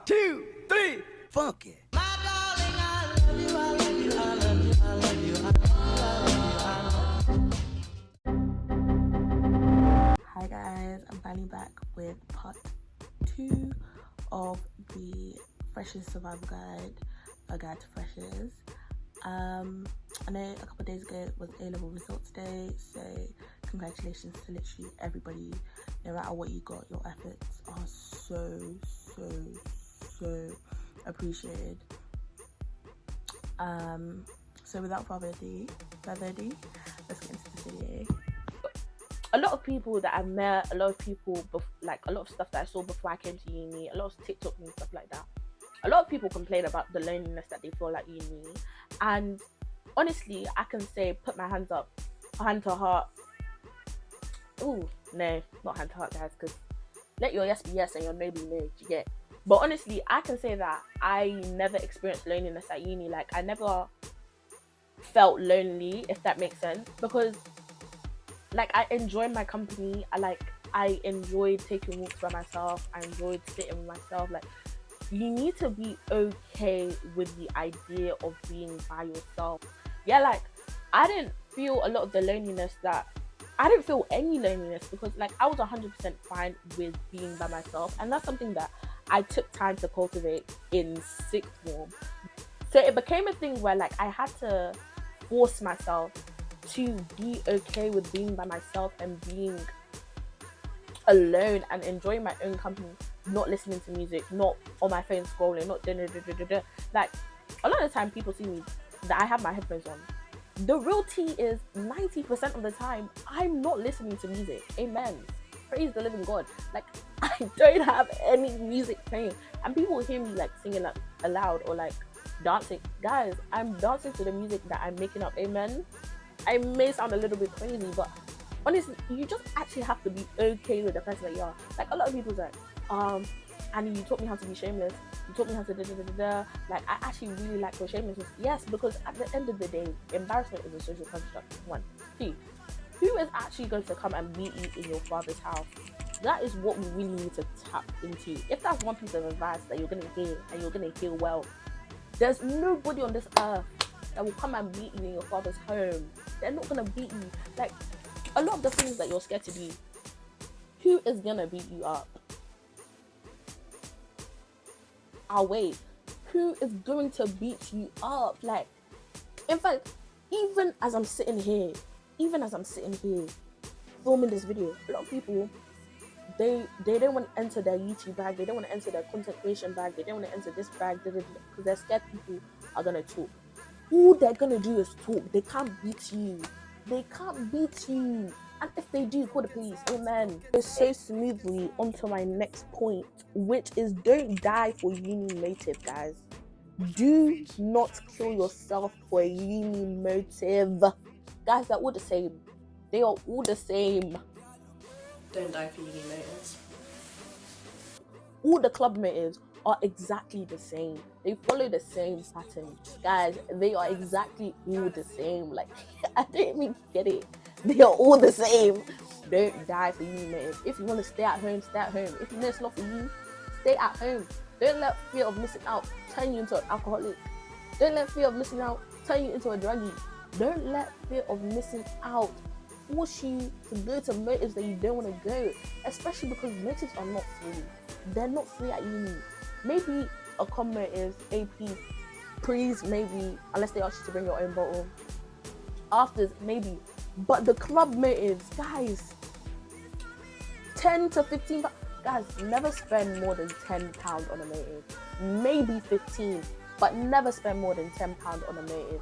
2, 3, funky. Hi guys, I'm finally back with part 2 of the Freshers Survival Guide, a guide to freshers. I know a couple of days ago was A-level results day, so congratulations to literally everybody. No matter what you got, your efforts are so appreciated. So without further ado, let's get into the video. A lot of people that I've met, a lot of people, like a lot of stuff that I saw before I came to uni, a lot of TikTok and stuff like that. A lot of people complain about the loneliness that they feel at uni, and honestly, I can say, put my hands up, hand to heart. Ooh, no, not hand to heart, guys, because let your yes be yes and your no be no. Do you get? But honestly, I can say that I never experienced loneliness at uni. Like, I never felt lonely, if that makes sense, because like I enjoyed my company. I enjoyed taking walks by myself. I enjoyed sitting with myself. Like, you need to be okay with the idea of being by yourself. Yeah, like I didn't feel a lot of the loneliness that I didn't feel any loneliness, because like I was 100% fine with being by myself, and that's something that I took time to cultivate in sixth form. So it became a thing where like I had to force myself to be okay with being by myself and being alone and enjoying my own company, not listening to music, not on my phone scrolling, not like a lot of the time people see me that I have my headphones on. The real tea is 90% of the time I'm not listening to music. Amen. Praise the living God. Like, I don't have any music playing, and people hear me like singing aloud or like dancing. Guys, I'm dancing to the music that I'm making up. Amen. I may sound a little bit crazy, but honestly, you just actually have to be okay with the person that you are. Like, a lot of people's like, Annie, you taught me how to be shameless. You taught me how to Like, I actually really like your shamelessness. Yes, because at the end of the day, embarrassment is a social construct. 1. 2. Who is actually going to come and meet you in your father's house? That is what we really need to tap into. If that's one piece of advice that you're going to hear and you're going to hear well, there's nobody on this earth that will come and beat you in your father's home. They're not going to beat you. Like, a lot of the things that you're scared to do, who is going to beat you up? I'll wait. Who is going to beat you up? Like, in fact, even as I'm sitting here filming this video, a lot of people, they don't want to enter their YouTube bag, they don't want to enter their content creation bag, they don't want to enter this bag, because they're scared people are going to talk. All they're going to do is talk. They can't beat you. And if they do, call the police. Amen. So smoothly onto my next point, which is don't die for uni motive, guys. Do not kill yourself for a uni motive. Guys, they're all the same. They are all the same. Don't die for uni motives. All the club motives are exactly the same. They follow the same pattern. Guys, they are exactly all the same. Like, I don't even get it. They are all the same. Don't die for uni motive. If you want to stay at home, stay at home. If you know it's not for you, stay at home. Don't let fear of missing out turn you into an alcoholic. Don't let fear of missing out turn you into a druggie. Don't let fear of missing out force you to go to motives that you don't want to go, especially because motives are not free. They're not free at uni. Maybe a common motive, AP, pre's, maybe, unless they ask you to bring your own bottle. Afters, maybe. But the club motives, guys, 10 to 15, guys, never spend more than £10 on a motive. Maybe 15, but never spend more than £10 on a motive.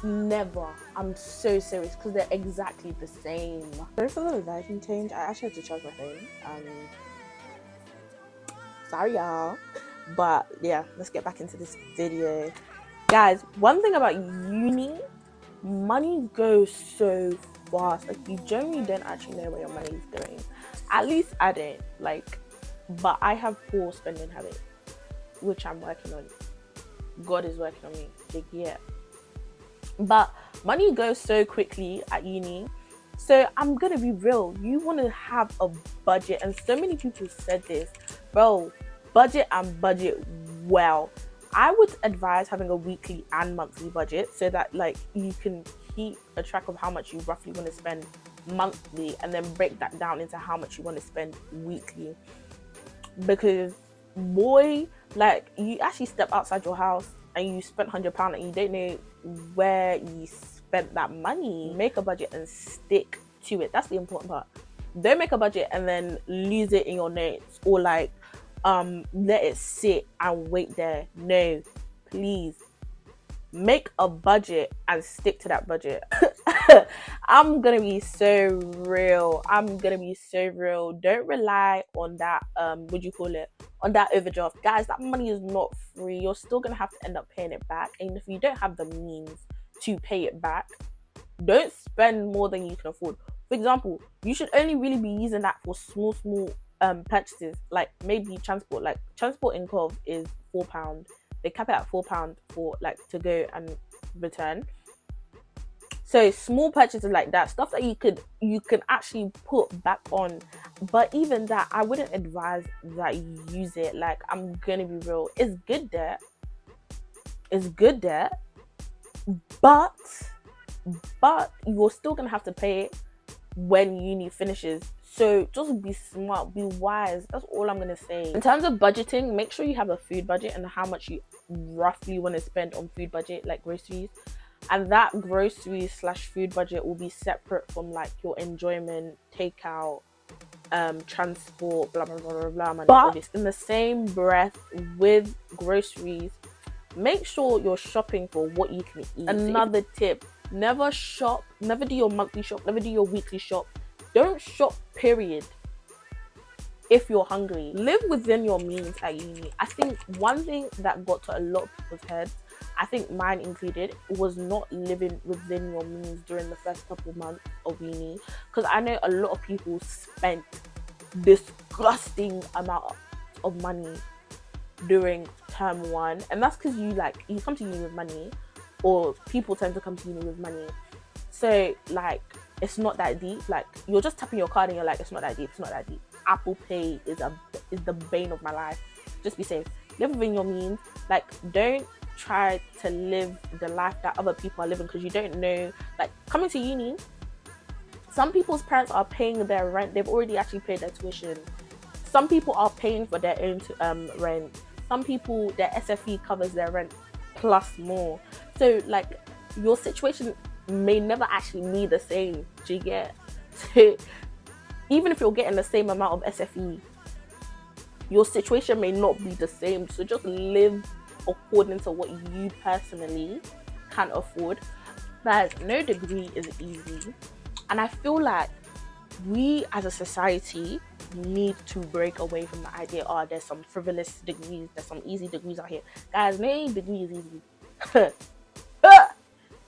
Never. I'm so serious, because they're exactly the same. Sorry for the lighting change. I actually had to charge my phone. Sorry, y'all. But yeah, let's get back into this video. Guys, one thing about uni, money goes so fast. Like, you generally don't actually know where your money is going. At least I don't. Like, but I have poor spending habits, which I'm working on. God is working on me. Like, yeah. But money goes so quickly at uni. So I'm gonna be real. You want to have a budget, and so many people said this, bro. budget and budget well. I would advise having a weekly and monthly budget so that like you can keep a track of how much you roughly want to spend monthly and then break that down into how much you want to spend weekly. Because boy, like you actually step outside your house and you spent £100 and you don't know where you spent that money. Make a budget and stick to it. That's the important part. Don't make a budget and then lose it in your notes or like let it sit and wait there. No, please make a budget and stick to that budget. I'm gonna be so real. Don't rely on that what do you call it, on that overdraft, guys. That money is not free. You're still gonna have to end up paying it back, and if you don't have the means to pay it back, don't spend more than you can afford. For example, you should only really be using that for small purchases, like maybe transport. Like transport in Cove is £4. They cap it at £4 for like to go and return. So small purchases like that, stuff that you can actually put back on. But even that, I wouldn't advise that you use it. Like, I'm gonna be real, it's good debt, but you're still gonna have to pay it when uni finishes. So just be smart, be wise. That's all I'm gonna say. In terms of budgeting, make sure you have a food budget and how much you roughly want to spend on food budget, like groceries. And that grocery/food budget will be separate from like your enjoyment, takeout, transport, blah blah blah blah blah. But in the same breath with groceries, make sure you're shopping for what you can eat. Another tip: never do your monthly shop, never do your weekly shop. Don't shop, period, if you're hungry. Live within your means at uni. I think one thing that got to a lot of people's heads, I think mine included, was not living within your means during the first couple months of uni. Because I know a lot of people spent disgusting amount of money during term 1, and that's because you come to uni with money, or people tend to come to uni with money. So like, it's not that deep. Like, you're just tapping your card and you're like, it's not that deep. Apple Pay is the bane of my life. Just be safe. Live within your means. Like, don't try to live the life that other people are living, because you don't know. Like, coming to uni, some people's parents are paying their rent. They've already actually paid their tuition. Some people are paying for their own rent. Some people, their SFE covers their rent plus more. So like, your situation may never actually be the same. Do you get? So even if you're getting the same amount of SFE, your situation may not be the same. So just live according to what you personally can afford. Guys, no degree is easy, and I feel like we as a society need to break away from the idea, oh, there's some frivolous degrees, there's some easy degrees out here. Guys, no degree is easy.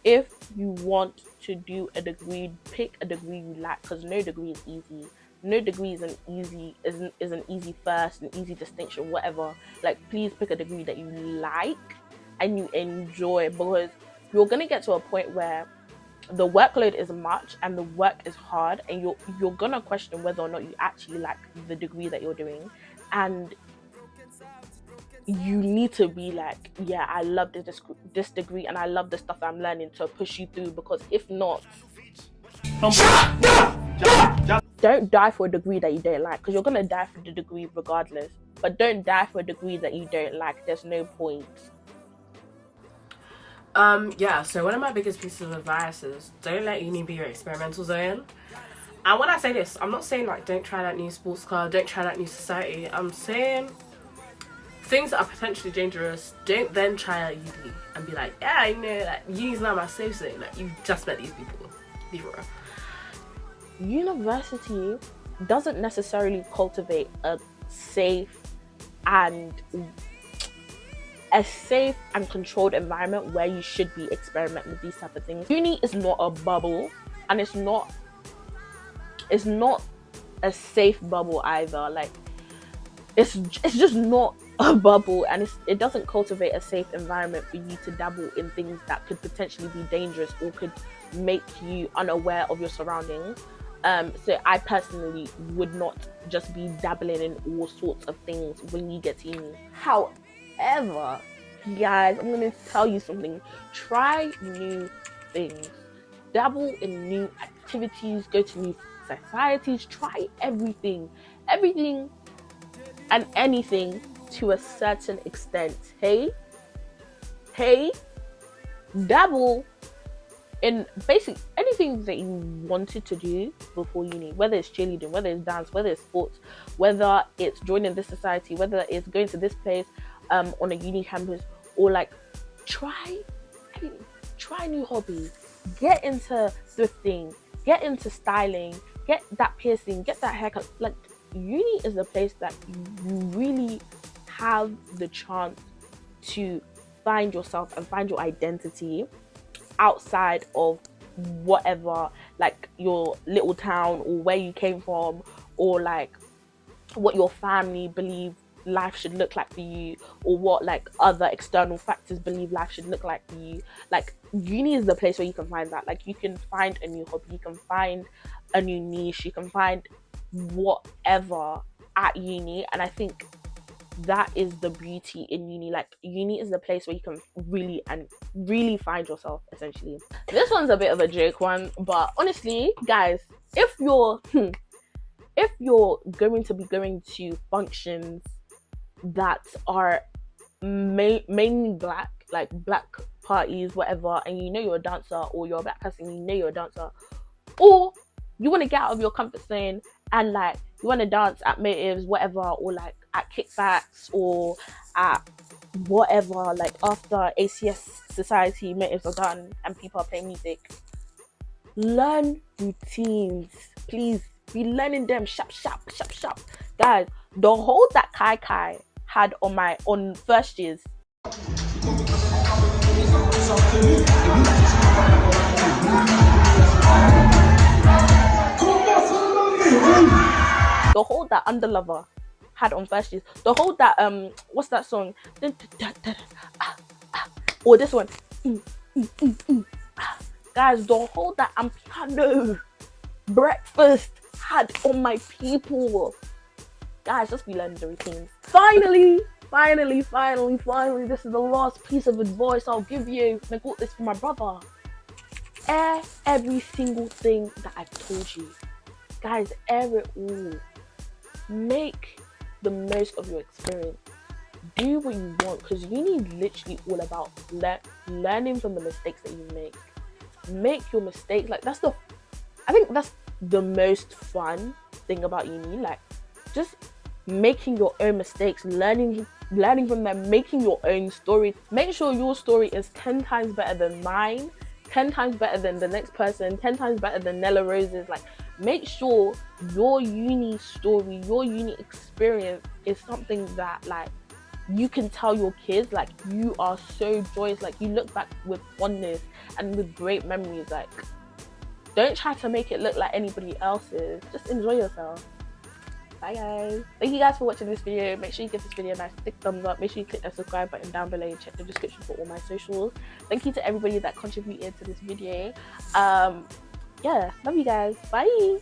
If you want to do a degree, pick a degree you like, because no degree is easy. No degree is an easy first, an easy distinction, whatever. Like, please pick a degree that you like and you enjoy, because you're gonna get to a point where the workload is much and the work is hard, and you're gonna question whether or not you actually like the degree that you're doing. And you need to be like, yeah, I love this degree and I love the stuff that I'm learning, to push you through. Because if not, don't die for a degree that you don't like, because you're gonna die for the degree regardless. But don't die for a degree that you don't like. There's no point. Yeah, so one of my biggest pieces of advice is don't let uni be your experimental zone. And when I say this, I'm not saying like don't try that new sports car, don't try that new society. I'm saying things that are potentially dangerous, don't then try at uni and be like, yeah, you know, like, uni's not my safe zone. Like, you just met these people. Be real. University doesn't necessarily cultivate a safe and controlled environment where you should be experimenting with these type of things. Uni is not a bubble, and it's not a safe bubble either. Like, it's just not a bubble, and it doesn't cultivate a safe environment for you to dabble in things that could potentially be dangerous or could make you unaware of your surroundings. So I personally would not just be dabbling in all sorts of things when you get to uni. However, guys, I'm gonna tell you something. Try new things, dabble in new activities, go to new societies, try everything and anything to a certain extent. Hey, dabble in basic anything that you wanted to do before uni, whether it's cheerleading, whether it's dance, whether it's sports, whether it's joining this society, whether it's going to this place on a uni campus, or like try new hobbies, get into thrifting, get into styling, get that piercing, get that haircut. Like, uni is a place that you really have the chance to find yourself and find your identity outside of whatever, like your little town or where you came from, or like what your family believe life should look like for you, or what like other external factors believe life should look like for you. Like, uni is the place where you can find that. Like, you can find a new hobby, you can find a new niche, you can find whatever at uni. And I think that is the beauty in uni. Like, uni is the place where you can really find yourself, essentially. This one's a bit of a joke one, but honestly, guys, if you're going to be going to functions that are mainly black, like black parties, whatever, and you know you're a dancer, or you're a black person, you know you're a dancer, or you want to get out of your comfort zone and like you want to dance at motives, whatever, or like at kickbacks, or at whatever, like after ACS society motives are done and people are playing music, learn routines, please. Be learning them sharp. Guys, the hold that Kai had on first years, the hold that Underlover had on first years, the hold that what's that song, or this one, guys, the hold that Piano Breakfast had on my people. Guys, just be learning the routines. Finally, this is the last piece of advice I'll give you. And I got this from my brother. Air every single thing that I've told you. Guys, air it all. Make the most of your experience. Do what you want, because uni is literally all about learning from the mistakes that you make. Make your mistakes. Like, I think that's the most fun thing about uni. Like, just making your own mistakes, learning from them, making your own story. Make sure your story is 10 times better than mine, 10 times better than the next person, 10 times better than Nella Rose's. Like, make sure your uni story, your uni experience is something that like you can tell your kids. Like, you are so joyous, like you look back with fondness and with great memories. Like, don't try to make it look like anybody else's. Just enjoy yourself. Bye guys. Thank you guys for watching this video. Make sure you give this video a nice thick thumbs up. Make sure you click the subscribe button down below and check the description for all my socials. Thank you to everybody that contributed to this video. Yeah, love you guys. Bye.